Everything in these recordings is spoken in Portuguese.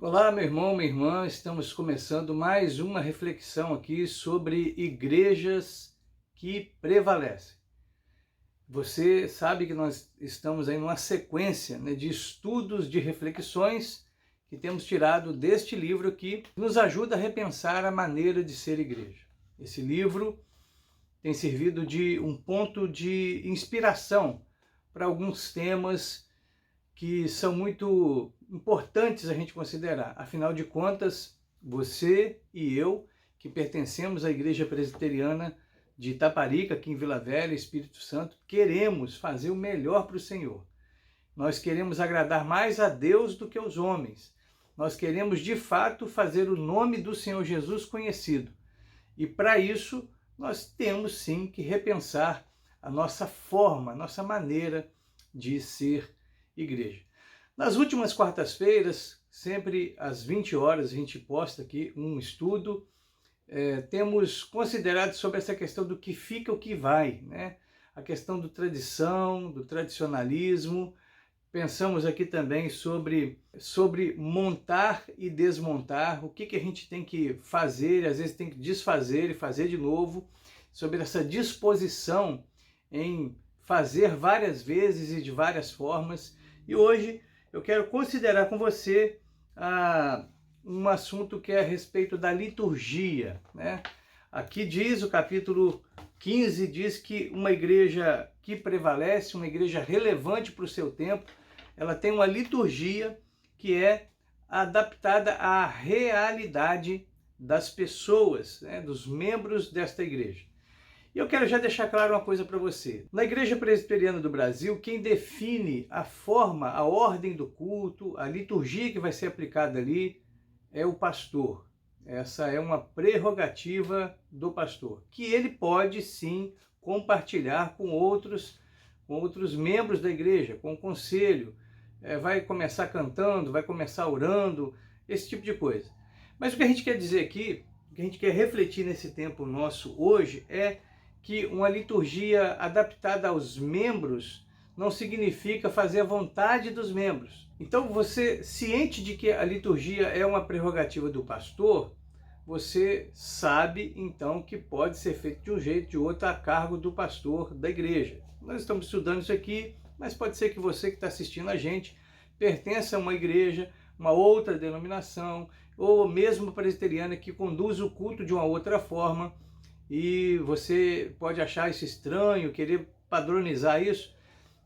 Olá, meu irmão, minha irmã, estamos começando mais uma reflexão aqui sobre igrejas que prevalecem. Você sabe que nós estamos aí numa sequência, né, de estudos, de reflexões que temos tirado deste livro que nos ajuda a repensar a maneira de ser igreja. Esse livro tem servido de um ponto de inspiração para alguns temas que são muito importantes a gente considerar. Afinal de contas, você e eu, que pertencemos à Igreja Presbiteriana de Itaparica, aqui em Vila Velha, Espírito Santo, queremos fazer o melhor para o Senhor. Nós queremos agradar mais a Deus do que aos homens. Nós queremos, de fato, fazer o nome do Senhor Jesus conhecido. E para isso, nós temos sim que repensar a nossa forma, a nossa maneira de ser igreja. Nas últimas quartas-feiras, sempre às 20 horas, a gente posta aqui um estudo. Temos considerado sobre essa questão do que fica, o que vai, né? A questão do tradição, do tradicionalismo. Pensamos aqui também sobre montar e desmontar, o que a gente tem que fazer, às vezes tem que desfazer e fazer de novo, sobre essa disposição em fazer várias vezes e de várias formas. E hoje eu quero considerar com você um assunto que é a respeito da liturgia, né? Aqui diz, o capítulo 15 diz que uma igreja que prevalece, uma igreja relevante para o seu tempo, ela tem uma liturgia que é adaptada à realidade das pessoas, né, dos membros desta igreja. E eu quero já deixar claro uma coisa para você. Na Igreja Presbiteriana do Brasil, quem define a forma, a ordem do culto, a liturgia que vai ser aplicada ali é o pastor. Essa é uma prerrogativa do pastor, que ele pode sim compartilhar com outros membros da igreja, com o conselho. Vai começar cantando, vai começar orando, esse tipo de coisa. Mas o que a gente quer dizer aqui, o que a gente quer refletir nesse tempo nosso hoje é que uma liturgia adaptada aos membros não significa fazer a vontade dos membros. Então, você, ciente de que a liturgia é uma prerrogativa do pastor, você sabe, então, que pode ser feito de um jeito ou de outro a cargo do pastor da igreja. Nós estamos estudando isso aqui, mas pode ser que você que está assistindo a gente pertença a uma igreja, uma outra denominação, ou mesmo presbiteriana que conduz o culto de uma outra forma, e você pode achar isso estranho, querer padronizar isso,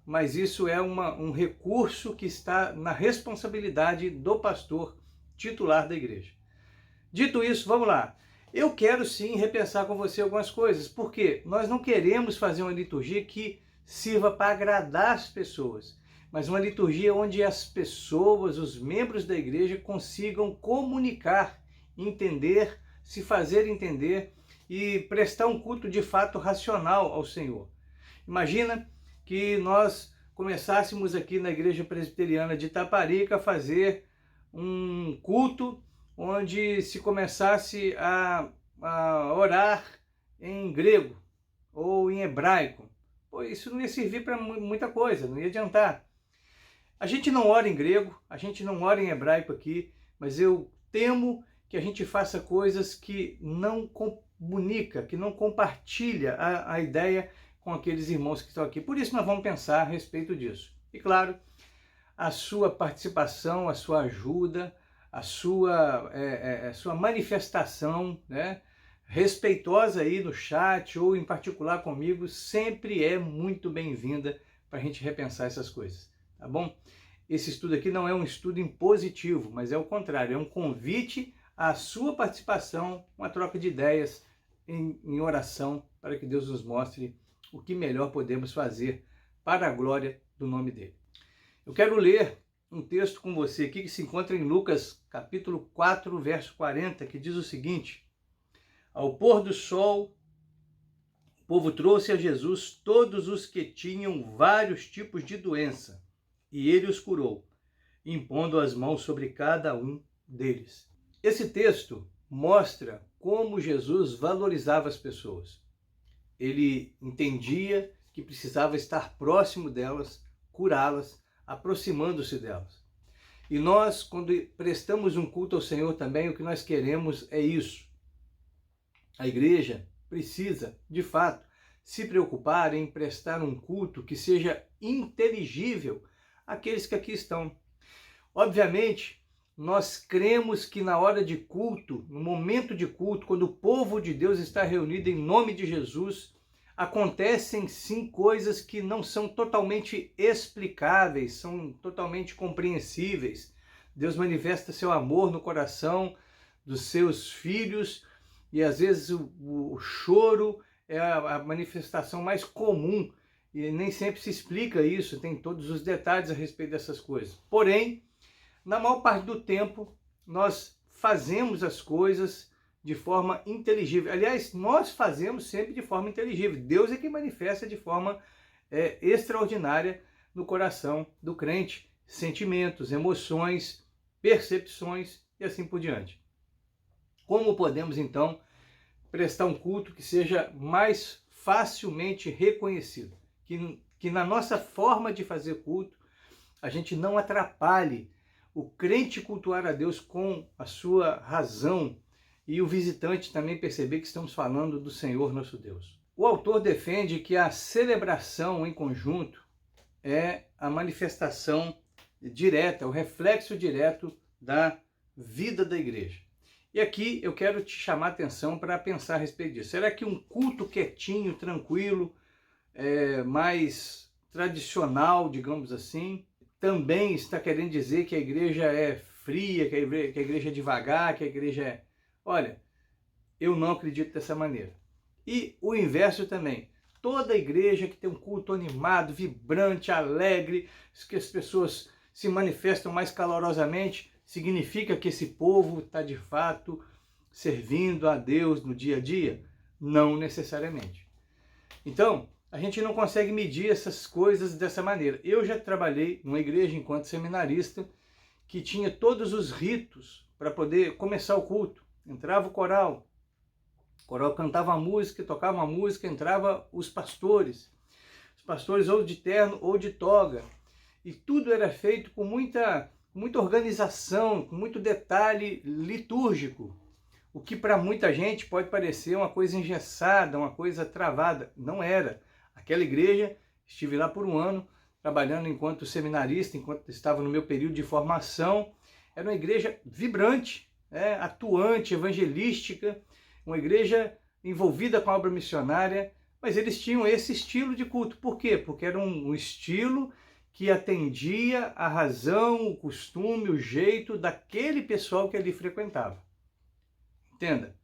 mas isso é um recurso que está na responsabilidade do pastor titular da igreja. Dito isso, vamos lá. Eu quero sim repensar com você algumas coisas, porque nós não queremos fazer uma liturgia que sirva para agradar as pessoas, mas uma liturgia onde as pessoas, os membros da igreja, consigam comunicar, entender, se fazer entender e prestar um culto de fato racional ao Senhor. Imagina que nós começássemos aqui na Igreja Presbiteriana de Itaparica a fazer um culto onde se começasse a orar em grego ou em hebraico. Pô, isso não ia servir para muita coisa, não ia adiantar. A gente não ora em grego, a gente não ora em hebraico aqui, mas eu temo que a gente faça coisas que não comunica, que não compartilha a ideia com aqueles irmãos que estão aqui. Por isso nós vamos pensar a respeito disso. E claro, a sua participação, a sua ajuda, a sua manifestação, né, respeitosa aí no chat ou em particular comigo, sempre é muito bem-vinda para a gente repensar essas coisas, tá bom? Esse estudo aqui não é um estudo impositivo, mas é o contrário, é um convite à sua participação, uma troca de ideias em oração, para que Deus nos mostre o que melhor podemos fazer para a glória do nome dele. Eu quero ler um texto com você aqui que se encontra em Lucas capítulo 4, verso 40, que diz o seguinte: ao pôr do sol, o povo trouxe a Jesus todos os que tinham vários tipos de doença, e ele os curou, impondo as mãos sobre cada um deles. Esse texto mostra como Jesus valorizava as pessoas. Ele entendia que precisava estar próximo delas, curá-las, aproximando-se delas. E nós, quando prestamos um culto ao Senhor também, o que nós queremos é isso. A igreja precisa, de fato, se preocupar em prestar um culto que seja inteligível àqueles que aqui estão. Obviamente, nós cremos que na hora de culto, no momento de culto, quando o povo de Deus está reunido em nome de Jesus, acontecem sim coisas que não são totalmente explicáveis, são totalmente compreensíveis. Deus manifesta seu amor no coração dos seus filhos e às vezes o choro é a manifestação mais comum e nem sempre se explica isso, tem todos os detalhes a respeito dessas coisas. Porém, na maior parte do tempo, nós fazemos as coisas de forma inteligível. Aliás, nós fazemos sempre de forma inteligível. Deus é quem manifesta de forma extraordinária no coração do crente. Sentimentos, emoções, percepções e assim por diante. Como podemos, então, prestar um culto que seja mais facilmente reconhecido? Que na nossa forma de fazer culto, a gente não atrapalhe o crente cultuar a Deus com a sua razão e o visitante também perceber que estamos falando do Senhor nosso Deus. O autor defende que a celebração em conjunto é a manifestação direta, o reflexo direto da vida da igreja. E aqui eu quero te chamar a atenção para pensar a respeito disso. Será que um culto quietinho, tranquilo, mais tradicional, digamos assim, também está querendo dizer que a igreja é fria, que a igreja é devagar, que a igreja é... Olha, eu não acredito dessa maneira. E o inverso também. Toda igreja que tem um culto animado, vibrante, alegre, que as pessoas se manifestam mais calorosamente, significa que esse povo está de fato servindo a Deus no dia a dia? Não necessariamente. Então, a gente não consegue medir essas coisas dessa maneira. Eu já trabalhei numa igreja enquanto seminarista que tinha todos os ritos para poder começar o culto. Entrava o coral cantava a música, tocava uma música, entrava os pastores ou de terno ou de toga. E tudo era feito com muita organização, com muito detalhe litúrgico. O que para muita gente pode parecer uma coisa engessada, uma coisa travada. Não era. Aquela igreja, estive lá por um ano, trabalhando enquanto seminarista, enquanto estava no meu período de formação. Era uma igreja vibrante, atuante, evangelística, uma igreja envolvida com a obra missionária, mas eles tinham esse estilo de culto. Por quê? Porque era um estilo que atendia a razão, o costume, o jeito daquele pessoal que ali frequentava. Entenda,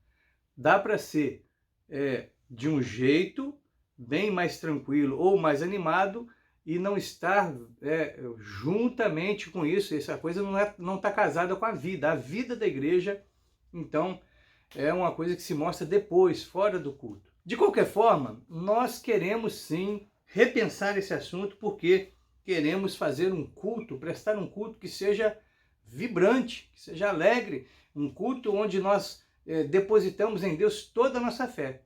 dá para ser de um jeito bem mais tranquilo ou mais animado e não estar juntamente com isso. Essa coisa não está casada com a vida da igreja. Então, é uma coisa que se mostra depois, fora do culto. De qualquer forma, nós queremos sim repensar esse assunto, porque queremos fazer um culto, prestar um culto que seja vibrante, que seja alegre, um culto onde nós depositamos em Deus toda a nossa fé.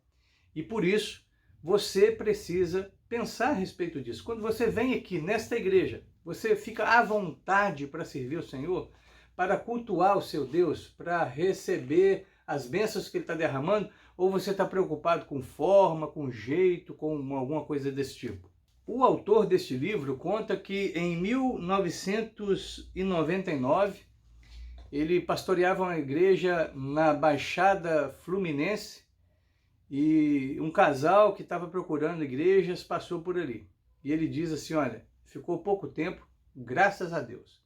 E por isso, você precisa pensar a respeito disso. Quando você vem aqui nesta igreja, você fica à vontade para servir o Senhor, para cultuar o seu Deus, para receber as bênçãos que Ele está derramando, ou você está preocupado com forma, com jeito, com alguma coisa desse tipo? O autor deste livro conta que em 1999, ele pastoreava uma igreja na Baixada Fluminense e um casal que estava procurando igrejas passou por ali. E ele diz assim, olha, ficou pouco tempo, graças a Deus.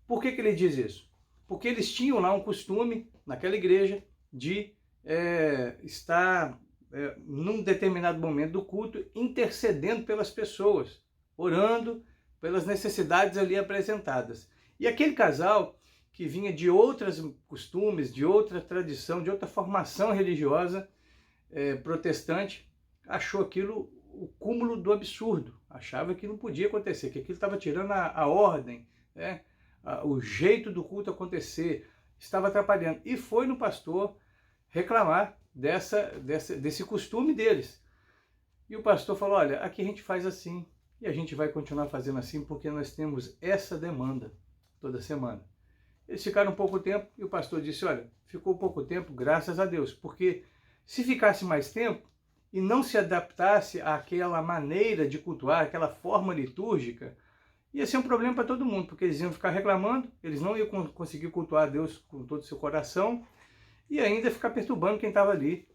Por que ele diz isso? Porque eles tinham lá um costume, naquela igreja, de estar num determinado momento do culto, intercedendo pelas pessoas, orando pelas necessidades ali apresentadas. E aquele casal que vinha de outros costumes, de outra tradição, de outra formação religiosa protestante, achou aquilo o cúmulo do absurdo, achava que não podia acontecer, que aquilo estava tirando a ordem, o jeito do culto acontecer, estava atrapalhando. E foi no pastor reclamar desse costume deles. E o pastor falou, olha, aqui a gente faz assim, e a gente vai continuar fazendo assim, porque nós temos essa demanda. toda semana. Eles ficaram pouco tempo e o pastor disse, olha, ficou pouco tempo, graças a Deus, porque se ficasse mais tempo e não se adaptasse àquela maneira de cultuar, aquela forma litúrgica, ia ser um problema para todo mundo, porque eles iam ficar reclamando, eles não iam conseguir cultuar a Deus com todo o seu coração e ainda ficar perturbando quem estava ali,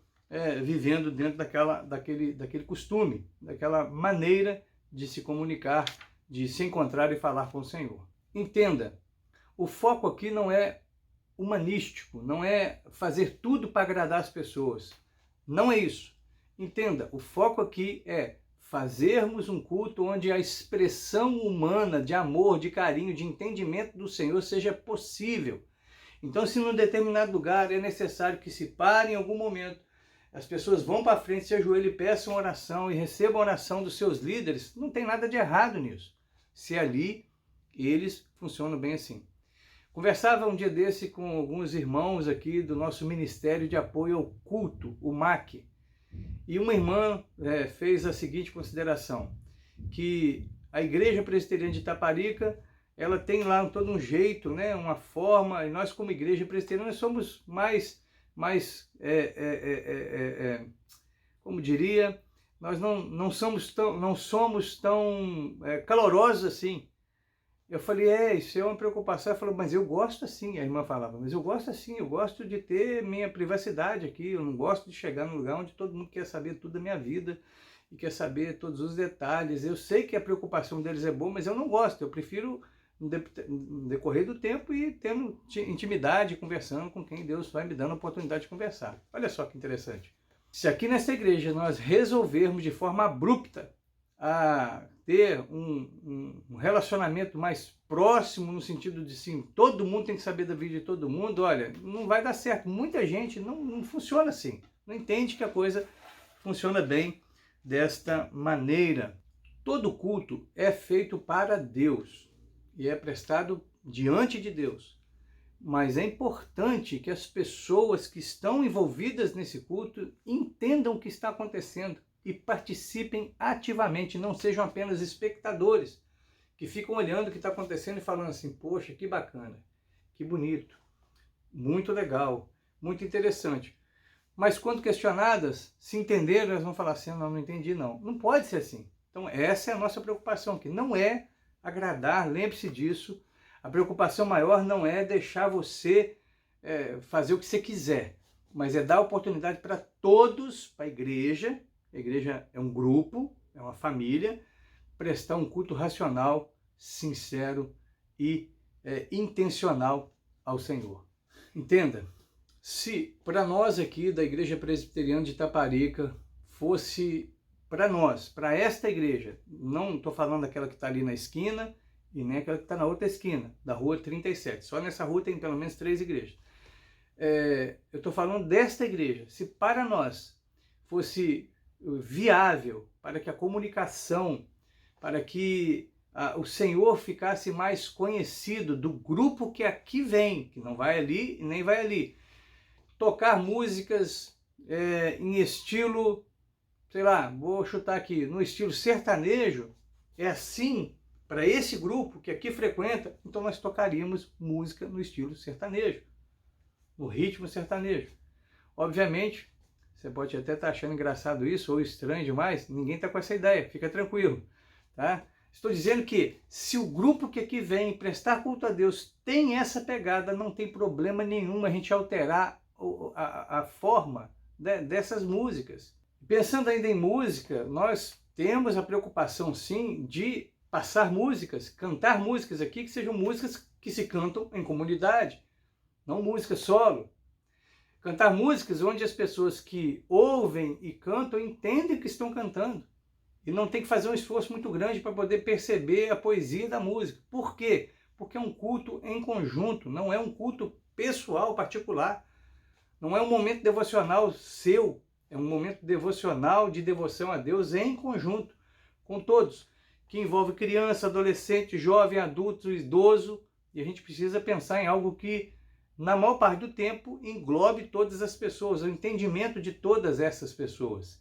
vivendo dentro daquele costume, daquela maneira de se comunicar, de se encontrar e falar com o Senhor. Entenda, o foco aqui não é humanístico, não é fazer tudo para agradar as pessoas. Não é isso. Entenda, o foco aqui é fazermos um culto onde a expressão humana de amor, de carinho, de entendimento do Senhor seja possível. Então, se num determinado lugar é necessário que se pare em algum momento, as pessoas vão para frente, se ajoelhem e peçam oração e recebam a oração dos seus líderes, não tem nada de errado nisso. Se ali eles funcionam bem assim. Conversava um dia desse com alguns irmãos aqui do nosso Ministério de Apoio ao Culto, o MAC. E uma irmã fez a seguinte consideração, que a Igreja Presbiteriana de Itaparica, ela tem lá todo um jeito, né, uma forma, e nós como Igreja Presbiteriana somos mais como diria, nós não somos tão calorosos assim. Eu falei, isso é uma preocupação. Ela falou, mas eu gosto assim. A irmã falava, mas eu gosto assim, eu gosto de ter minha privacidade aqui, eu não gosto de chegar num lugar onde todo mundo quer saber tudo da minha vida e quer saber todos os detalhes. Eu sei que a preocupação deles é boa, mas eu não gosto, eu prefiro no decorrer do tempo e tendo intimidade, conversando com quem Deus vai me dando a oportunidade de conversar. Olha só que interessante. Se aqui nessa igreja nós resolvermos de forma abrupta a ter um relacionamento mais próximo, no sentido de sim, todo mundo tem que saber da vida de todo mundo, olha, não vai dar certo. Muita gente não funciona assim, não entende que a coisa funciona bem desta maneira. Todo culto é feito para Deus e é prestado diante de Deus. Mas é importante que as pessoas que estão envolvidas nesse culto entendam o que está acontecendo e participem ativamente, não sejam apenas espectadores, que ficam olhando o que está acontecendo e falando assim, poxa, que bacana, que bonito, muito legal, muito interessante. Mas quando questionadas, se entenderam, elas vão falar assim, não entendi não. Não pode ser assim. Então essa é a nossa preocupação, que não é agradar, lembre-se disso. A preocupação maior não é deixar você fazer o que você quiser, mas é dar oportunidade para todos, para a igreja é um grupo, é uma família, prestar um culto racional, sincero e intencional ao Senhor. Entenda, se para nós aqui da Igreja Presbiteriana de Itaparica fosse para nós, para esta igreja, não estou falando daquela que está ali na esquina e nem aquela que está na outra esquina, da rua 37, só nessa rua tem pelo menos 3 igrejas. Eu estou falando desta igreja, se para nós fosse viável, para que a comunicação, para que o Senhor ficasse mais conhecido do grupo que aqui vem, que não vai ali e nem vai ali, tocar músicas em estilo, sei lá, vou chutar aqui, no estilo sertanejo, é assim, para esse grupo que aqui frequenta, então nós tocaríamos música no estilo sertanejo, no ritmo sertanejo. Obviamente, você pode até estar achando engraçado isso ou estranho demais, ninguém está com essa ideia, fica tranquilo, tá? Estou dizendo que se o grupo que aqui vem prestar culto a Deus tem essa pegada, não tem problema nenhum a gente alterar a forma dessas músicas. Pensando ainda em música, nós temos a preocupação sim de passar músicas, cantar músicas aqui que sejam músicas que se cantam em comunidade, não música solo. Cantar músicas onde as pessoas que ouvem e cantam entendem o que estão cantando. E não tem que fazer um esforço muito grande para poder perceber a poesia da música. Por quê? Porque é um culto em conjunto, não é um culto pessoal, particular. Não é um momento devocional seu, é um momento devocional de devoção a Deus em conjunto, com todos, que envolve criança, adolescente, jovem, adulto, idoso. E a gente precisa pensar em algo que, na maior parte do tempo, englobe todas as pessoas, o entendimento de todas essas pessoas.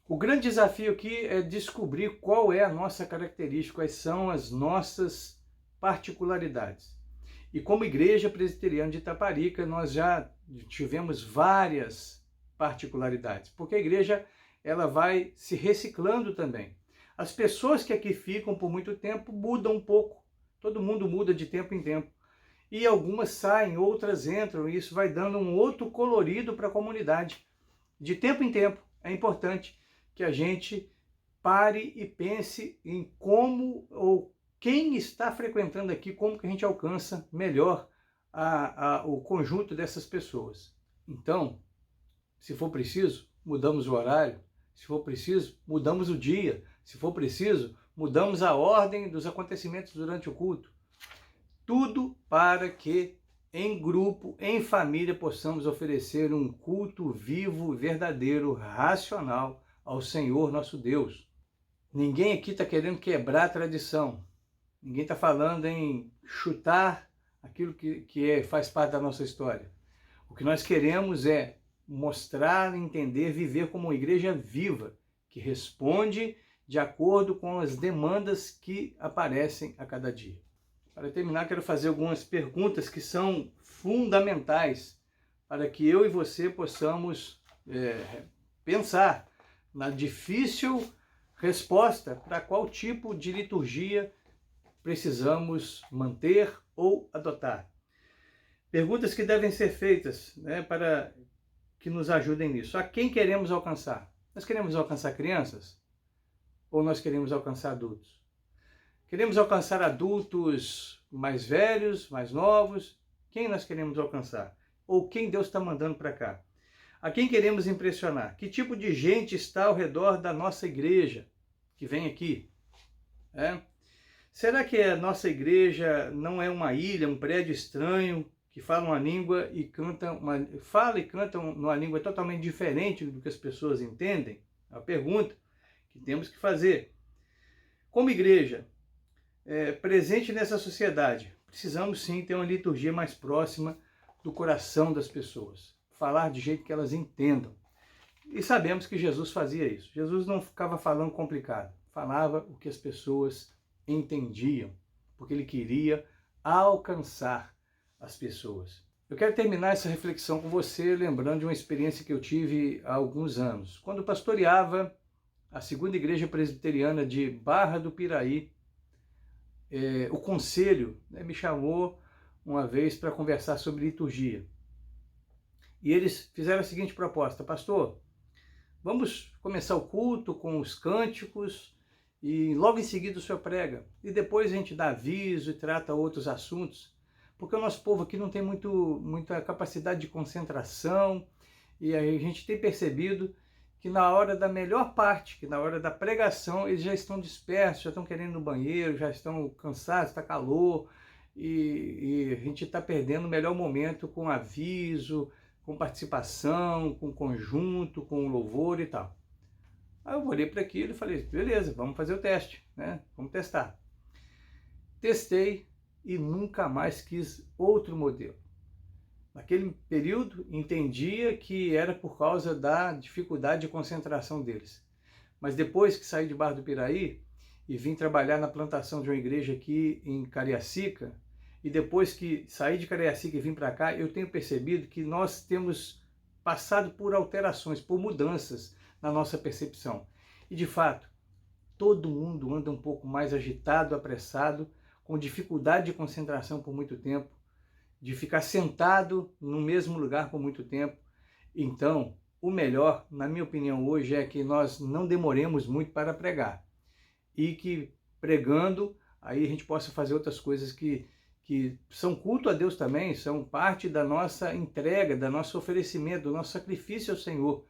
O grande desafio aqui é descobrir qual é a nossa característica, quais são as nossas particularidades. E como Igreja Presbiteriana de Itaparica, nós já tivemos várias particularidades, porque a igreja ela vai se reciclando também. As pessoas que aqui ficam por muito tempo mudam um pouco, todo mundo muda de tempo em tempo. E algumas saem, outras entram, e isso vai dando um outro colorido para a comunidade. De tempo em tempo, é importante que a gente pare e pense em como ou quem está frequentando aqui, como que a gente alcança melhor o conjunto dessas pessoas. Então, se for preciso, mudamos o horário, se for preciso, mudamos o dia, se for preciso, mudamos a ordem dos acontecimentos durante o culto. Tudo para que, em grupo, em família, possamos oferecer um culto vivo, verdadeiro, racional ao Senhor nosso Deus. Ninguém aqui está querendo quebrar a tradição. Ninguém está falando em chutar aquilo que faz parte da nossa história. O que nós queremos é mostrar, entender, viver como uma igreja viva, que responde de acordo com as demandas que aparecem a cada dia. Para terminar, quero fazer algumas perguntas que são fundamentais para que eu e você possamos pensar na difícil resposta para qual tipo de liturgia precisamos manter ou adotar. Perguntas que devem ser feitas, para que nos ajudem nisso. A quem queremos alcançar? Nós queremos alcançar crianças? Ou nós queremos alcançar adultos? Queremos alcançar adultos mais velhos, mais novos? Quem nós queremos alcançar? Ou quem Deus está mandando para cá? A quem queremos impressionar? Que tipo de gente está ao redor da nossa igreja que vem aqui? Será que a nossa igreja não é uma ilha, um prédio estranho, que fala uma língua e canta uma língua totalmente diferente do que as pessoas entendem? É uma pergunta que temos que fazer. Como igreja, presente nessa sociedade, precisamos sim ter uma liturgia mais próxima do coração das pessoas. Falar de jeito que elas entendam. E sabemos que Jesus fazia isso. Jesus não ficava falando complicado. Falava o que as pessoas entendiam, porque ele queria alcançar as pessoas. Eu quero terminar essa reflexão com você lembrando de uma experiência que eu tive há alguns anos. Quando pastoreava a segunda igreja presbiteriana de Barra do Piraí, o conselho me chamou uma vez para conversar sobre liturgia. E eles fizeram a seguinte proposta: pastor, vamos começar o culto com os cânticos e logo em seguida o senhor prega. E depois a gente dá aviso e trata outros assuntos, porque o nosso povo aqui não tem muita capacidade de concentração, e aí a gente tem percebido que na hora da melhor parte, que na hora da pregação, eles já estão dispersos, já estão querendo ir no banheiro, já estão cansados, está calor, e a gente está perdendo o melhor momento com aviso, com participação, com conjunto, com louvor e tal. Aí eu olhei para aquilo e falei, beleza, vamos fazer o teste, vamos testar. Testei e nunca mais quis outro modelo. Naquele período, entendia que era por causa da dificuldade de concentração deles. Mas depois que saí de Barra do Piraí e vim trabalhar na plantação de uma igreja aqui em Cariacica, e depois que saí de Cariacica e vim para cá, eu tenho percebido que nós temos passado por alterações, por mudanças na nossa percepção. E de fato, todo mundo anda um pouco mais agitado, apressado, com dificuldade de concentração por muito tempo, de ficar sentado no mesmo lugar por muito tempo. Então, o melhor, na minha opinião hoje, é que nós não demoremos muito para pregar. E que pregando, aí a gente possa fazer outras coisas que são culto a Deus também, são parte da nossa entrega, do nosso oferecimento, do nosso sacrifício ao Senhor,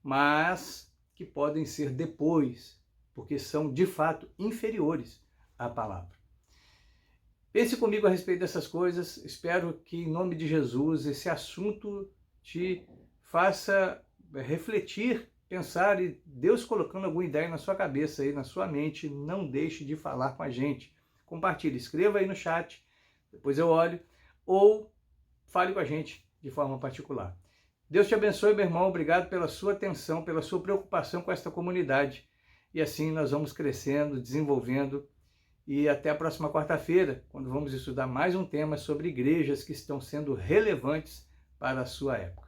mas que podem ser depois, porque são de fato inferiores à palavra. Pense comigo a respeito dessas coisas. Espero que, em nome de Jesus, esse assunto te faça refletir, pensar, e Deus colocando alguma ideia na sua cabeça, aí, na sua mente, não deixe de falar com a gente. Compartilhe, escreva aí no chat, depois eu olho, ou fale com a gente de forma particular. Deus te abençoe, meu irmão. Obrigado pela sua atenção, pela sua preocupação com esta comunidade. E assim nós vamos crescendo, desenvolvendo e até a próxima quarta-feira, quando vamos estudar mais um tema sobre igrejas que estão sendo relevantes para a sua época.